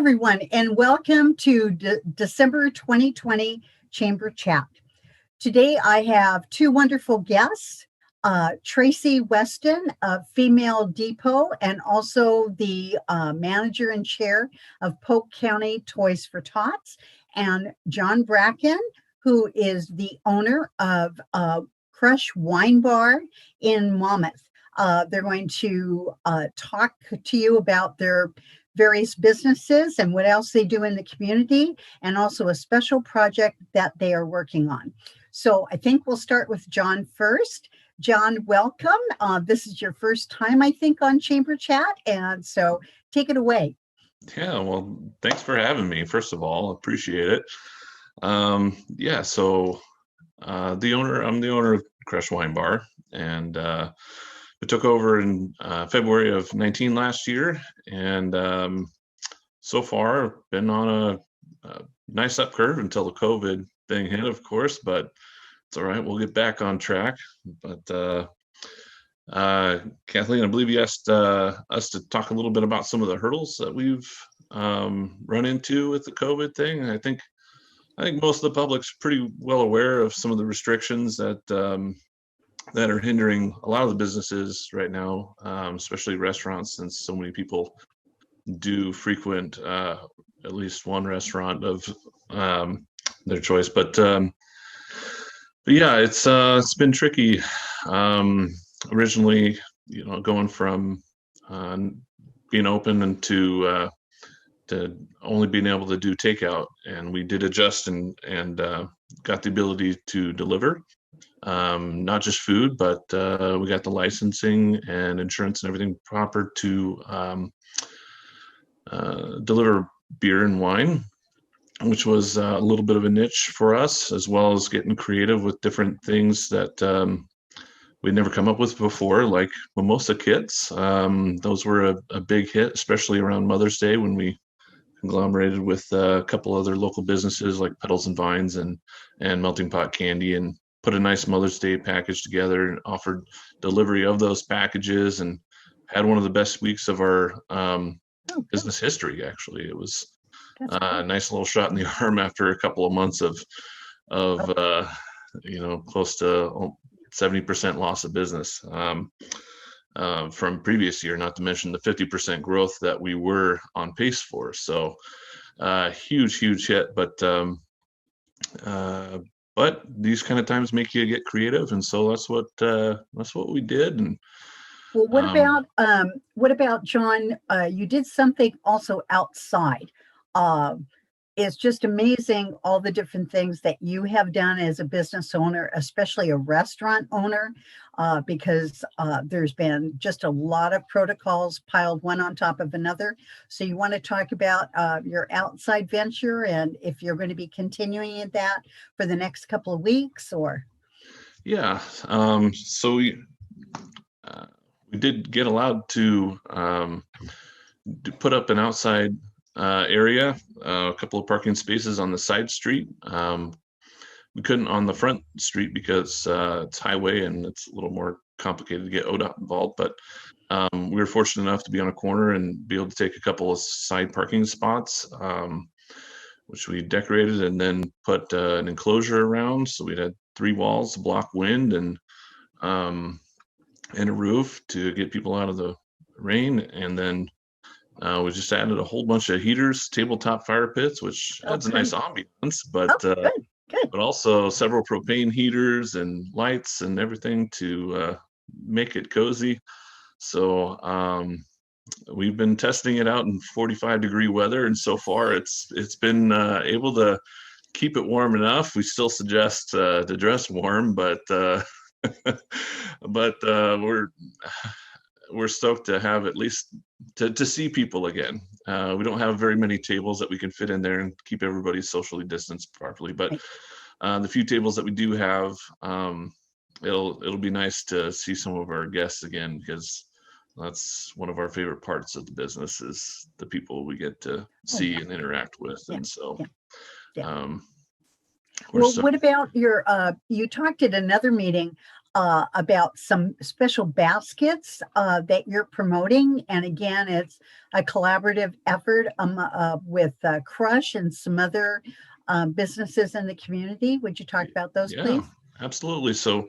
everyone, and welcome to December 2020 Chamber Chat. Today, I have two wonderful guests, Traci Weston of Female Depot, and also the manager and chair of Polk County Toys for Tots, and John Bracken, who is the owner of Crush Wine Bar in Monmouth. They're going to talk to you about their various businesses and what else they do in the community, and also a special project that they are working on. So I think we'll start with John first. John, welcome. This is your first time, I think, on Chamber Chat, and so take it away. Yeah, well, thanks for having me. First of all, appreciate it. I'm the owner of Crush Wine Bar, and we took over in February of 19 last year, and so far been on a nice up curve until the COVID thing hit, of course, but it's all right. We'll get back on track. But Kathleen, I believe you asked us to talk a little bit about some of the hurdles that we've run into with the COVID thing. And I think most of the public's pretty well aware of some of the restrictions that are hindering a lot of the businesses right now, especially restaurants, since so many people do frequent at least one restaurant of their choice. But yeah, it's been tricky. Originally, going from being open and to only being able to do takeout, and we did adjust and got the ability to deliver. Not just food, but we got the licensing and insurance and everything proper to deliver beer and wine, which was a little bit of a niche for us, as well as getting creative with different things that we'd never come up with before, like mimosa kits. Those were a big hit, especially around Mother's Day, when we conglomerated with a couple other local businesses like Petals and Vines and Melting Pot Candy, and put a nice Mother's Day package together and offered delivery of those packages, and had one of the best weeks of our business history. Actually, it was a nice little shot in the arm after a couple of months of close to 70% loss of business from previous year, not to mention the 50% growth that we were on pace for. So huge hit, but these kind of times make you get creative, and so that's what we did. And well, what about John? You did something also outside. It's just amazing, all the different things that you have done as a business owner, especially a restaurant owner, because there's been just a lot of protocols piled one on top of another. So you want to talk about your outside venture, and if you're going to be continuing that for the next couple of weeks, or? Yeah, so we did get allowed to put up an outside area, a couple of parking spaces on the side street. We couldn't on the front street because it's highway and it's a little more complicated to get ODOT involved, but we were fortunate enough to be on a corner and be able to take a couple of side parking spots, which we decorated and then put an enclosure around. So we had 3 walls to block wind and a roof to get people out of the rain. And then we just added a whole bunch of heaters, tabletop fire pits, which adds a nice ambiance, but good. But also several propane heaters and lights and everything to make it cozy. So we've been testing it out in 45-degree weather, and so far it's been able to keep it warm enough. We still suggest to dress warm, but we're stoked to have at least to see people again. We don't have very many tables that we can fit in there and keep everybody socially distanced properly, but the few tables that we do have, it'll be nice to see some of our guests again, because that's one of our favorite parts of the business, is the people we get to see and interact with. And so well, what about your you talked at another meeting about some special baskets that you're promoting. And again, it's a collaborative effort with Crush and some other businesses in the community. Would you talk about those, Yeah, please? absolutely. So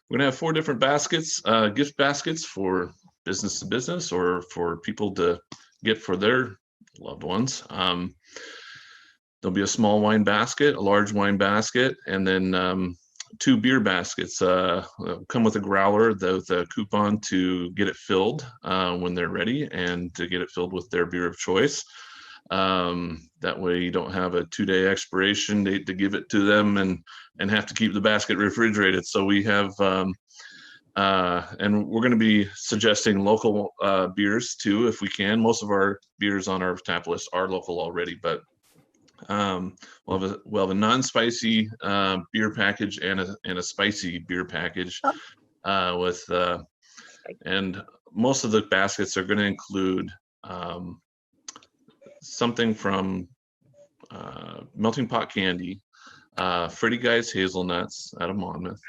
we're gonna have 4 different baskets, gift baskets for business to business or for people to get for their loved ones. There'll be a small wine basket, a large wine basket, and then 2 beer baskets. Come with a growler with a coupon to get it filled when they're ready and to get it filled with their beer of choice. That way you don't have a 2-day expiration date to give it to them and have to keep the basket refrigerated. So we have, and we're going to be suggesting local beers too, if we can. Most of our beers on our tap list are local already, but we'll have a non-spicy beer package and a spicy beer package with and most of the baskets are going to include something from melting pot candy, Freddy Guy's hazelnuts out of Monmouth.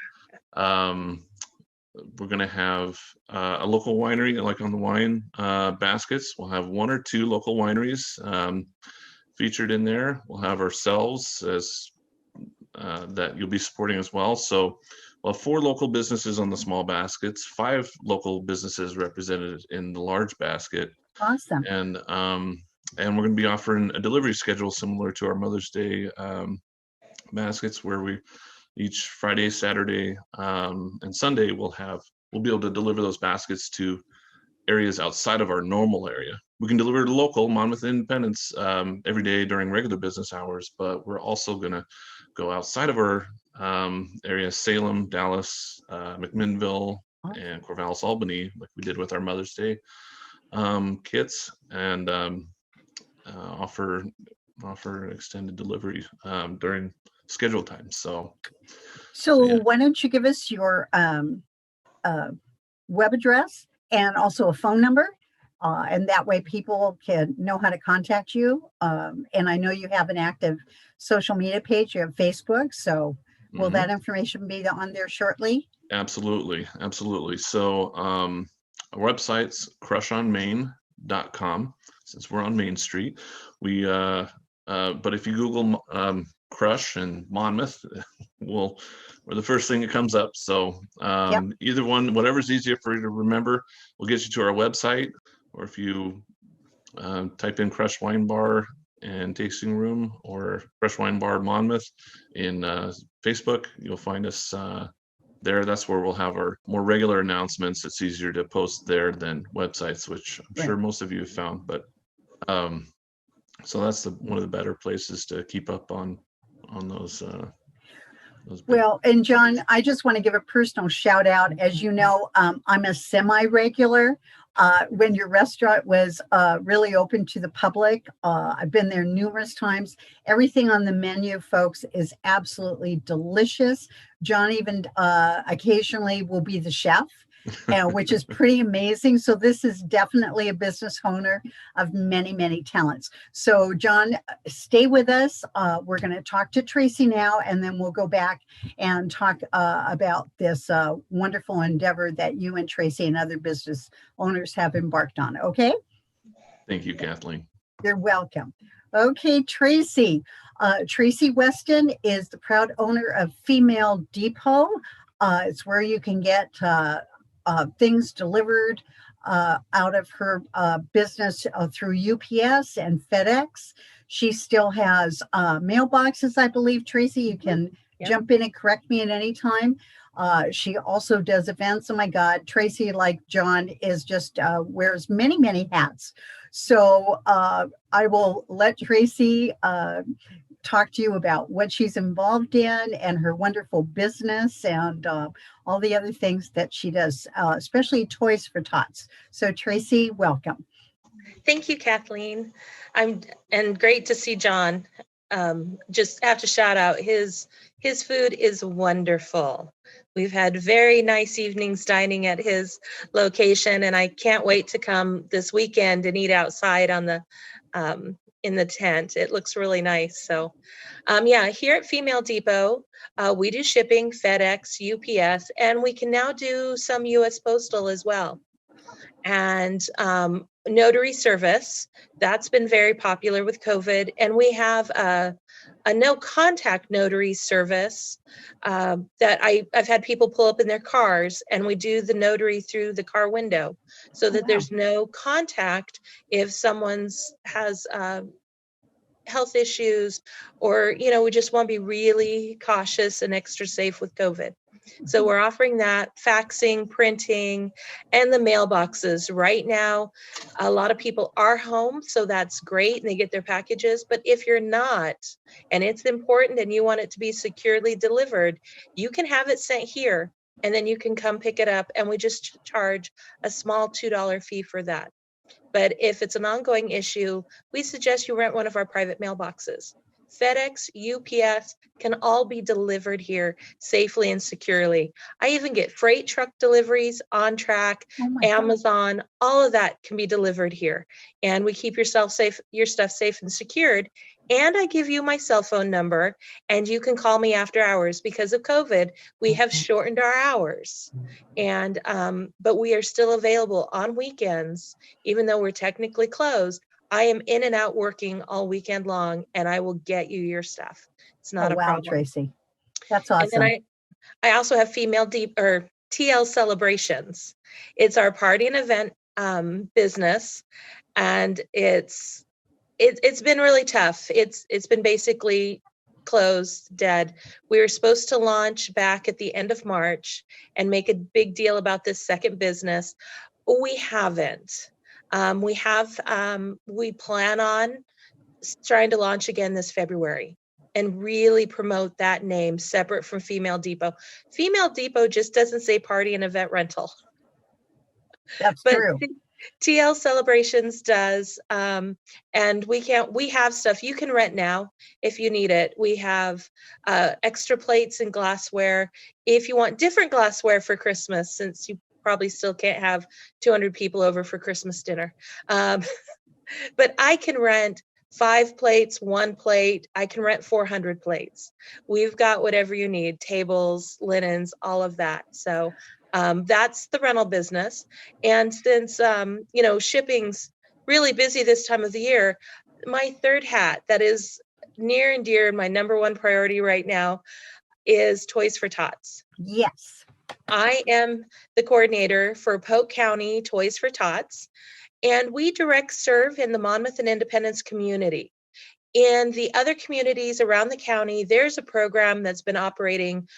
We're going to have a local winery, like on the wine baskets. We'll have 1 or 2 local wineries featured in there. We'll have ourselves as that you'll be supporting as well. So we'll have 4 local businesses on the small baskets, 5 local businesses represented in the large basket. Awesome. And we're going to be offering a delivery schedule similar to our Mother's Day baskets, where we each Friday, Saturday, and Sunday we'll be able to deliver those baskets to areas outside of our normal area. We can deliver to local Monmouth Independence every day during regular business hours, but we're also going to go outside of our area, Salem, Dallas, McMinnville, and Corvallis, Albany, like we did with our Mother's Day kits, and offer extended delivery during schedule time. So yeah. Why don't you give us your web address and also a phone number, and that way people can know how to contact you. And I know you have an active social media page. You have Facebook, so will that information be on there shortly? Absolutely. So our website's crushonmain.com, since we're on Main Street. But if you Google Crush and Monmouth, we're the first thing that comes up. So either one, whatever's easier for you to remember, will get you to our website. Or if you type in Crush Wine Bar and Tasting Room or Crush Wine Bar Monmouth in Facebook, you'll find us there. That's where we'll have our more regular announcements. It's easier to post there than websites, which I'm sure most of you have found. But so that's one of the better places to keep up on those. Well, and John, I just want to give a personal shout out. As you know, I'm a semi-regular. When your restaurant was really open to the public, I've been there numerous times. Everything on the menu, folks, is absolutely delicious. John even occasionally will be the chef, which is pretty amazing. So this is definitely a business owner of many, many talents. So John, stay with us. We're going to talk to Traci now, and then we'll go back and talk about this wonderful endeavor that you and Traci and other business owners have embarked on. Okay? Thank you, Kathleen. You're welcome. Okay, Traci. Traci Weston is the proud owner of Female Depot. It's where you can get things delivered out of her business through UPS and FedEx. She still has mailboxes, I believe. Traci, you can jump in and correct me at any time. She also does events. Oh my God, Traci, like John, is just wears many, many hats. So I will let Traci talk to you about what she's involved in and her wonderful business and all the other things that she does, especially Toys for Tots. So Traci, welcome. Thank you, Kathleen. And great to see John. Just have to shout out his food is wonderful. We've had very nice evenings dining at his location, and I can't wait to come this weekend and eat outside on the in the tent. It looks really nice. So yeah, here at Female Depot, we do shipping, FedEx, UPS, and we can now do some US Postal as well. And notary service, that's been very popular with COVID. And we have a no contact notary service that I've had people pull up in their cars, and we do the notary through the car window so that wow. there's no contact if someone's has health issues, or, you know, we just want to be really cautious and extra safe with COVID. So we're offering that, faxing, printing, and the mailboxes. Right now, a lot of people are home, so that's great, and they get their packages. But if you're not, and it's important and you want it to be securely delivered, you can have it sent here, and then you can come pick it up, and we just charge a small $2 fee for that. But if it's an ongoing issue, we suggest you rent one of our private mailboxes. FedEx, UPS can all be delivered here safely and securely. I even get freight truck deliveries, On Track, Oh my God. Amazon, all of that can be delivered here. And we keep your stuff safe and secured. And I give you my cell phone number, and you can call me after hours. Because of COVID, we have shortened our hours. And but we are still available on weekends, even though we're technically closed. I am in and out working all weekend long, and I will get you your stuff. It's not a wow, problem. Traci. That's And awesome. then I also have Female TL Celebrations. It's our party and event business, and it's been really tough. It's been basically closed, dead. We were supposed to launch back at the end of March and make a big deal about this second business. We haven't. We plan on trying to launch again this February and really promote that name separate from Female Depot. Female Depot just doesn't say party and event rental. That's But true. TL Celebrations does. And we have stuff you can rent now if you need it. We have extra plates and glassware. If you want different glassware for Christmas, since you probably still can't have 200 people over for Christmas dinner. But I can rent 5 plates, 1 plate. I can rent 400 plates. We've got whatever you need, tables, linens, all of that. So that's the rental business. And since, shipping's really busy this time of the year, my third hat that is near and dear and my number one priority right now is Toys for Tots. Yes. I am the coordinator for Polk County Toys for Tots, and we direct serve in the Monmouth and Independence community. In the other communities around the county, there's a program that's been operating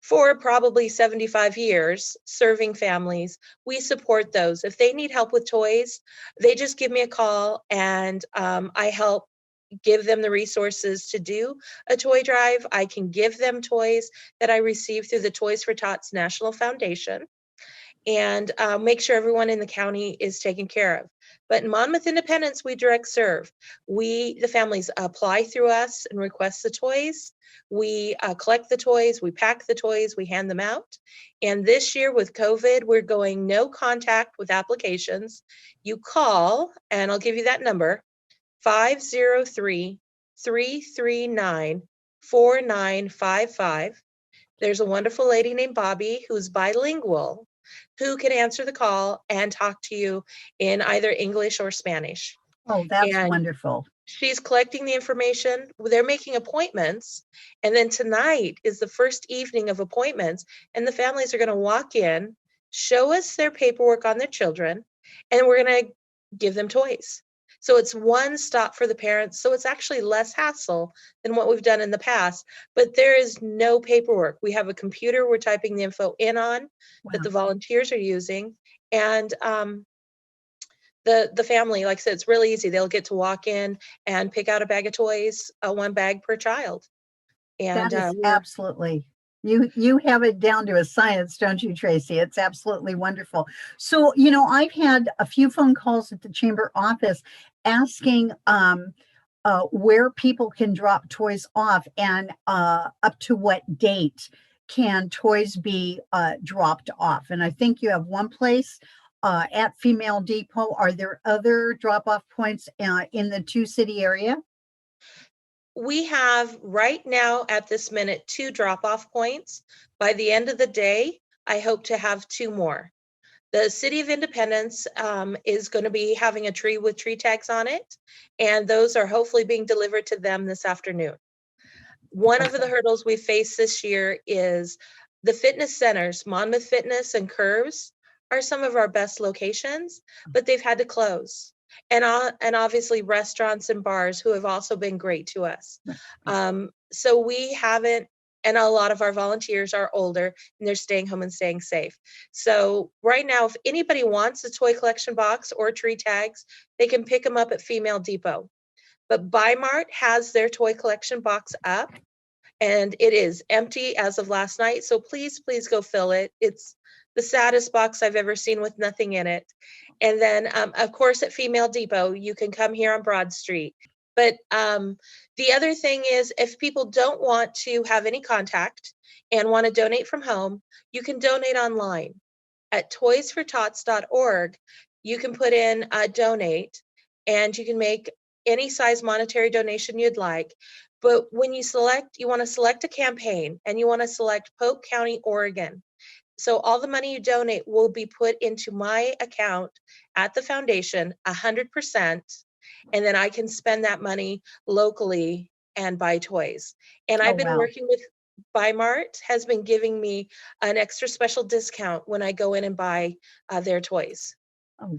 for probably 75 years, serving families. We support those. If they need help with toys, they just give me a call, and I help give them the resources to do a toy drive. I can give them toys that I receive through the Toys for Tots National Foundation, and make sure everyone in the county is taken care of. But in Monmouth Independence, we direct serve. The families apply through us and request the toys. We collect the toys, we pack the toys, we hand them out. And this year with COVID, we're going no contact with applications. You call, and I'll give you that number, 503-339-4955. There's a wonderful lady named Bobby who's bilingual, who can answer the call and talk to you in either English or Spanish. Oh, that's And wonderful. she's collecting the information. They're making appointments. And then tonight is the first evening of appointments. And the families are going to walk in, show us their paperwork on their children, and we're going to give them toys. So it's one stop for the parents. So it's actually less hassle than what we've done in the past. But there is no paperwork. We have a computer we're typing the info in on that the volunteers are using. And the family, like I said, it's really easy. They'll get to walk in and pick out a bag of toys, 1 bag per child. And that is absolutely, you have it down to a science, don't you, Traci? It's absolutely wonderful. So, I've had a few phone calls at the chamber office asking where people can drop toys off, and up to what date can toys be dropped off. And I think you have one place at Female Depot. Are there other drop-off points in the 2-city area? We have right now at this minute 2 drop-off points. By the end of the day, I hope to have 2 more. The City of Independence is going to be having a tree with tree tags on it, and those are hopefully being delivered to them this afternoon. One of the hurdles we face this year is the fitness centers. Monmouth Fitness and Curves are some of our best locations, but they've had to close. And obviously restaurants and bars who have also been great to us. So we haven't, and a lot of our volunteers are older and they're staying home and staying safe. So right now, if anybody wants a toy collection box or tree tags, they can pick them up at Female Depot. But Bi-Mart has their toy collection box up and it is empty as of last night. So please go fill it. It's the saddest box I've ever seen with nothing in it. And then, of course, at Female Depot, you can come here on Broad Street. But the other thing is, if people don't want to have any contact and want to donate from home, you can donate online at toysfortots.org. You can put in donate, and you can make any size monetary donation you'd like. But when you want to select a campaign, and you want to select Polk County, Oregon. So all the money you donate will be put into my account at the foundation, 100%, and then I can spend that money locally and buy toys. And I've been working with Bi-Mart, has been giving me an extra special discount when I go in and buy their toys. Oh, wow.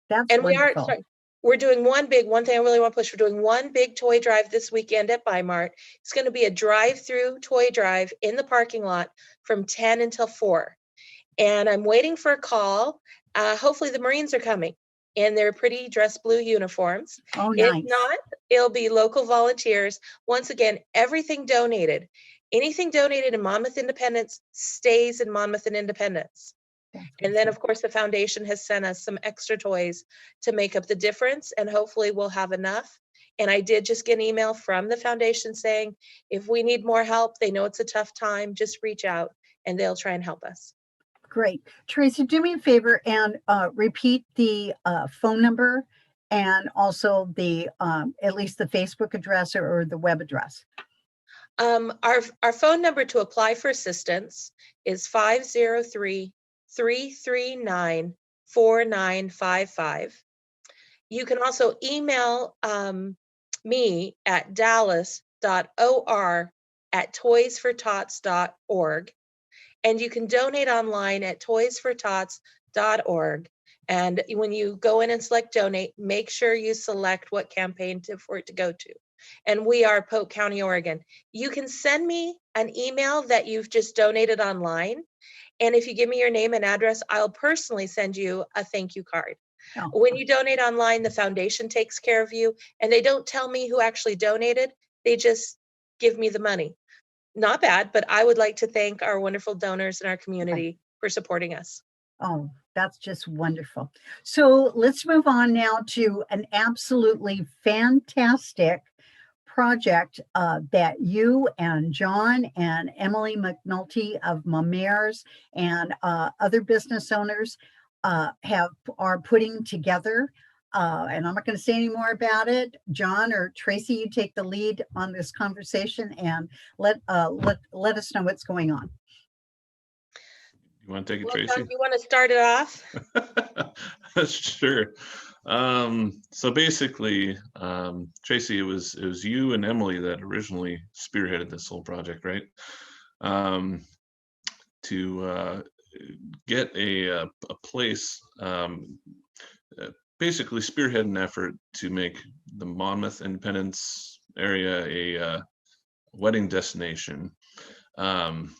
That's and wonderful. We're doing one thing I really want to push. We're doing one big toy drive this weekend at Bi-Mart. It's going to be a drive-through toy drive in the parking lot from 10 until 4. And I'm waiting for a call. Hopefully the Marines are coming in their pretty dress blue uniforms. Oh, nice. If not, it'll be local volunteers. Once again, everything donated. Anything donated in Monmouth Independence stays in Monmouth and Independence. And then, of course, the foundation has sent us some extra toys to make up the difference, and hopefully we'll have enough. And I did just get an email from the foundation saying, if we need more help, they know it's a tough time, just reach out and they'll try and help us. Great. Traci, do me a favor and repeat the phone number and also the at least the Facebook address or the web address. Our phone number to apply for assistance is 503-339-4955. You can also email me at dallas.or@toysfortots.org. And you can donate online at toysfortots.org. And when you go in and select donate, make sure you select what campaign for it to go to. And we are Polk County, Oregon. You can send me an email that you've just donated online. And if you give me your name and address, I'll personally send you a thank you card. Oh. When you donate online, the foundation takes care of you. And they don't tell me who actually donated. They just give me the money. Not bad, but I would like to thank our wonderful donors in our community for supporting us. Oh, that's just wonderful. So let's move on now to an absolutely fantastic project that you and John and Emily McNulty of Mamer's and other business owners are putting together. And I'm not going to say any more about it. John or Traci, you take the lead on this conversation and let us know what's going on. You want to take it, Well, Traci? John, you want to start it off? Sure. So basically, Traci, it was you and Emily that originally spearheaded this whole project, right? To get a place. Basically spearhead an effort to make the Monmouth Independence area a wedding destination. And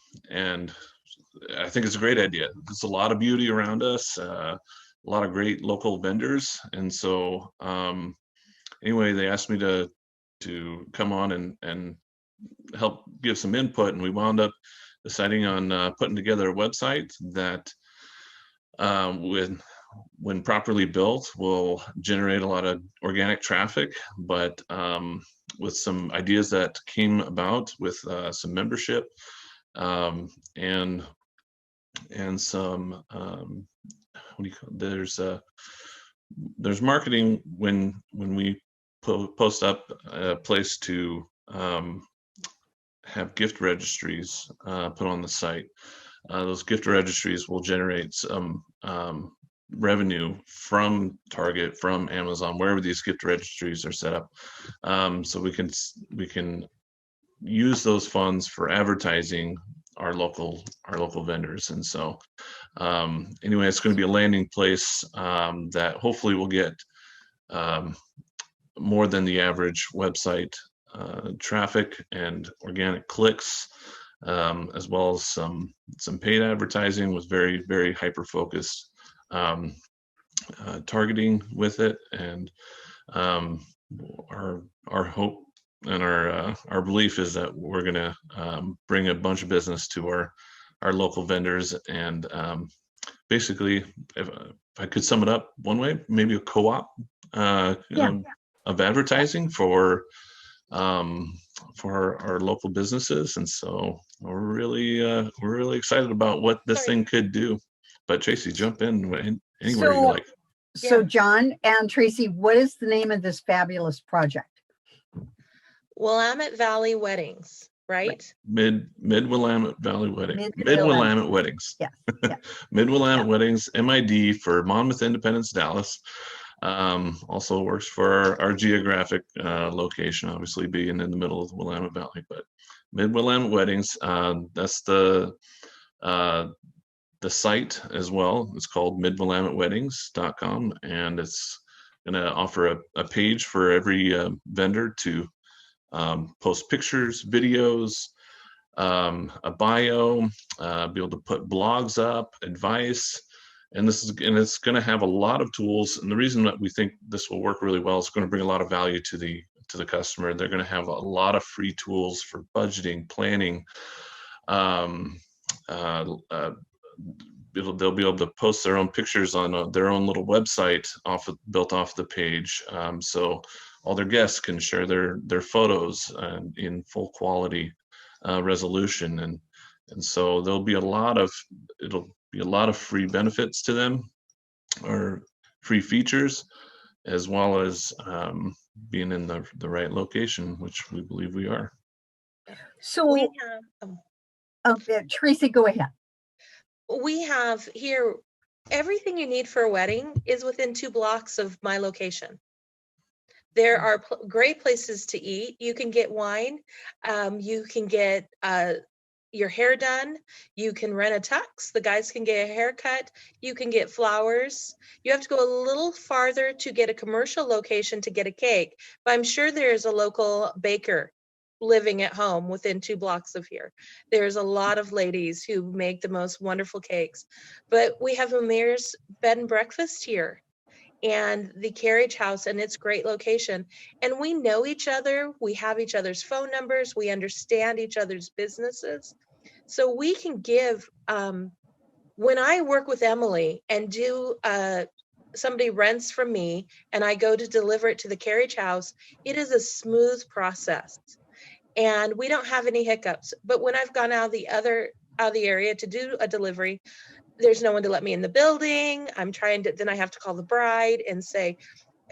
I think it's a great idea. There's a lot of beauty around us, a lot of great local vendors. And so anyway, they asked me to come on and help give some input. And we wound up deciding on putting together a website that when properly built, will generate a lot of organic traffic, but with some ideas that came about with some membership and some what do you call there's marketing when we post up a place to have gift registries put on the site. Those gift registries will generate some revenue from Target, from Amazon, wherever these gift registries are set up. So we can use those funds for advertising our local vendors. And so anyway, it's going to be a landing place that hopefully will get more than the average website traffic and organic clicks, as well as some paid advertising with very, very hyper focused targeting with it. And our hope and our belief is that we're going to bring a bunch of business to our local vendors. And basically, if I could sum it up one way, maybe a co-op of advertising for our local businesses. And so we're really excited about what this thing could do. But Traci, jump in anywhere you like. So John and Traci, what is the name of this fabulous project? Willamette Valley Weddings, right? Mid-Willamette Valley Wedding. Mid-Willamette Weddings. Yes. Mid-Willamette Weddings, MID for Monmouth, Independence, Dallas. Also works for our geographic location, obviously being in the middle of the Willamette Valley, but Mid-Willamette Weddings, that's the site as well. It's called midwillametteweddings.com, and it's going to offer a page for every vendor to post pictures, videos, a bio, be able to put blogs up, advice. And it's going to have a lot of tools. And the reason that we think this will work really well is going to bring a lot of value to the customer. They're going to have a lot of free tools for budgeting, planning. They'll be able to post their own pictures on their own little website built off the page. So all their guests can share their photos in full quality resolution. And so there'll be a lot of free benefits to them, or free features, as well as being in the right location, which we believe we are. So Traci, go ahead. We have here everything you need for a wedding is within 2 blocks of my location. There are great places to eat. You can get wine. You can get your hair done. You can rent a tux. The guys can get a haircut. You can get flowers. You have to go a little farther to get a commercial location to get a cake, but I'm sure there's a local baker living at home within 2 blocks of here. There's a lot of ladies who make the most wonderful cakes, but we have Amir's bed and breakfast here and the Carriage House and its great location. And we know each other. We have each other's phone numbers. We understand each other's businesses. So we can give, when I work with Emily and do, somebody rents from me and I go to deliver it to the Carriage House, it is a smooth process. And we don't have any hiccups. But when I've gone out of the area to do a delivery, there's no one to let me in the building. Then I have to call the bride and say,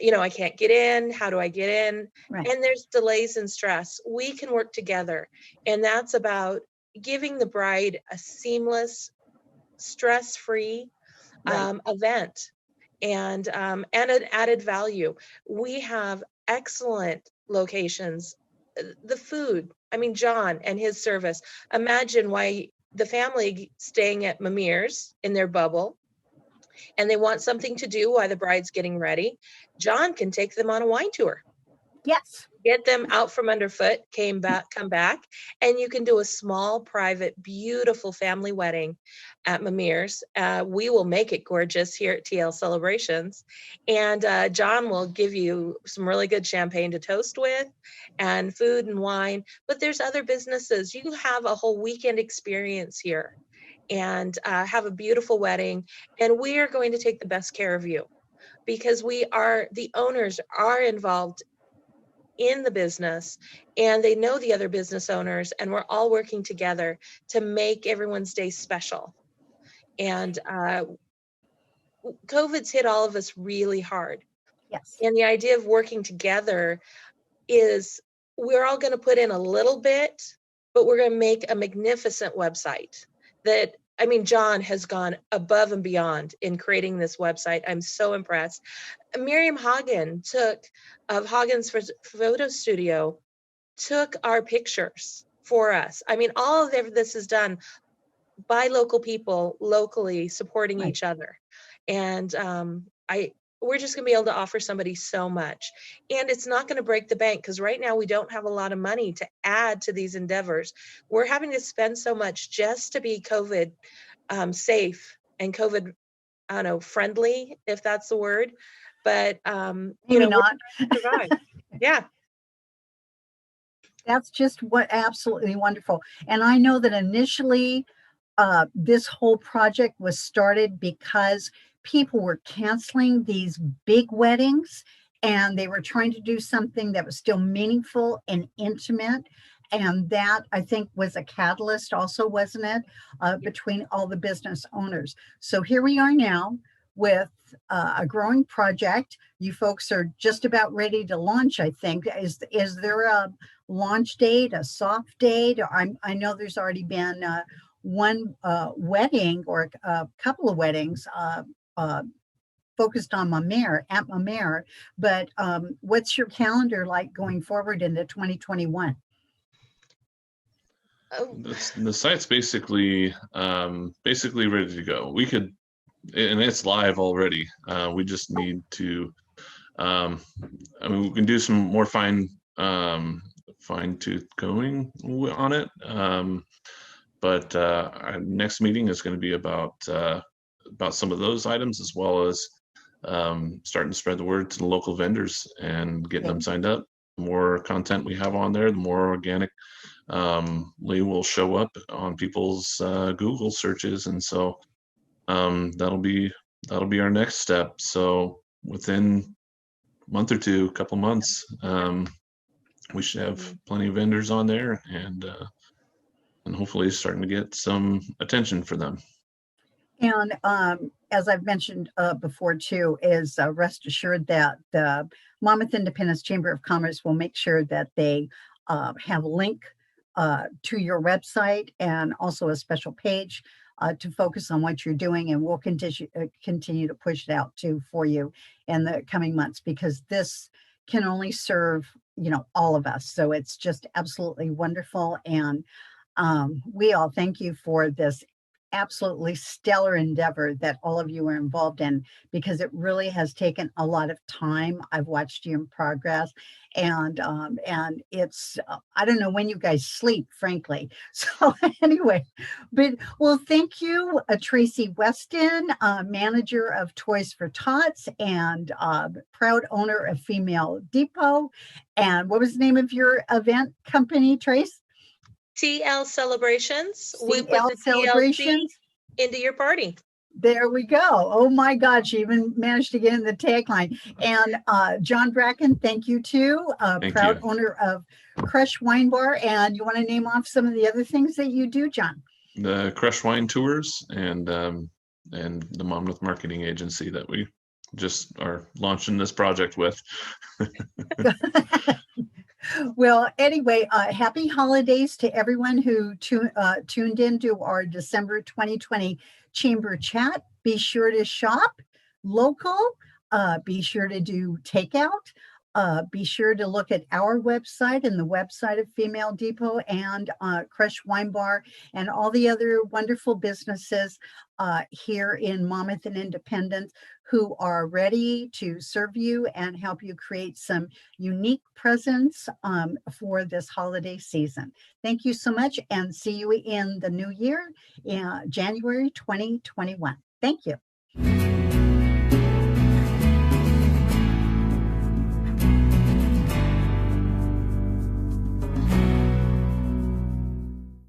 I can't get in. How do I get in? Right. And there's delays and stress. We can work together. And that's about giving the bride a seamless, stress-free event and an added value. We have excellent locations. The food, John and his service. Imagine why the family staying at Mamir's in their bubble and they want something to do while the bride's getting ready. John can take them on a wine tour. Yes. Get them out from underfoot, come back, and you can do a small, private, beautiful family wedding at Mamir's. We will make it gorgeous here at TL Celebrations. And John will give you some really good champagne to toast with and food and wine. But there's other businesses. You have a whole weekend experience here and have a beautiful wedding. And we are going to take the best care of you because the owners are involved in the business and they know the other business owners, and we're all working together to make everyone's day special. And COVID's hit all of us really hard. Yes. And the idea of working together is we're all going to put in a little bit, but we're going to make a magnificent website that, I mean, John has gone above and beyond in creating this website. I'm so impressed. Miriam Hagen of Hagen's Photo Studio, took our pictures for us. I mean, all of this is done by local people, locally supporting Right. each other. And we're just gonna be able to offer somebody so much. And it's not gonna break the bank, because right now we don't have a lot of money to add to these endeavors. We're having to spend so much just to be COVID safe and COVID, I don't know, friendly, if that's the word. But Maybe not. survive. Yeah. That's just what absolutely wonderful. And I know that initially this whole project was started because people were canceling these big weddings and they were trying to do something that was still meaningful and intimate. And that, I think, was a catalyst also, wasn't it, between all the business owners. So here we are now with a growing project. You folks are just about ready to launch, I think. Is there a launch date, a soft date? I know there's already been one wedding or a couple of weddings focused on Mamere, but what's your calendar like going forward into 2021? The site's basically ready to go. We could, and it's live already. We just need to, I mean, we can do some more fine tooth going on it. But our next meeting is going to be about some of those items, as well as starting to spread the word to the local vendors and getting them signed up. The more content we have on there, the more organic will show up on people's Google searches, and so that'll be our next step. So within a month or two, couple months, we should have plenty of vendors on there, and hopefully starting to get some attention for them. And as I've mentioned before too, is rest assured that the Monmouth Independence Chamber of Commerce will make sure that they have a link to your website and also a special page to focus on what you're doing, and we'll continue to push it out too for you in the coming months, because this can only serve, you know, all of us. So it's just absolutely wonderful, and we all thank you for this absolutely stellar endeavor that all of you are involved in, because it really has taken a lot of time. I've watched you in progress, and it's I don't know when you guys sleep, frankly. So anyway, but well, thank you, Traci Weston, manager of Toys for Tots and proud owner of Female Depot. And what was the name of your event company, Trace? TL Celebrations. We put TL the Celebrations TLC into your party. There we go. Oh my God, she even managed to get in the tagline. And John Bracken, thank you too. Proud owner of Crush Wine Bar. And you want to name off some of the other things that you do, John? The Crush Wine Tours and the Monmouth Marketing Agency that we just are launching this project with. Well, anyway, happy holidays to everyone who tuned in to our December 2020 Chamber Chat. Be sure to shop local. Be sure to do takeout. Be sure to look at our website and the website of Female Depot and Crush Wine Bar and all the other wonderful businesses here in Monmouth and Independence who are ready to serve you and help you create some unique presents for this holiday season. Thank you so much, and see you in the new year, January 2021. Thank you.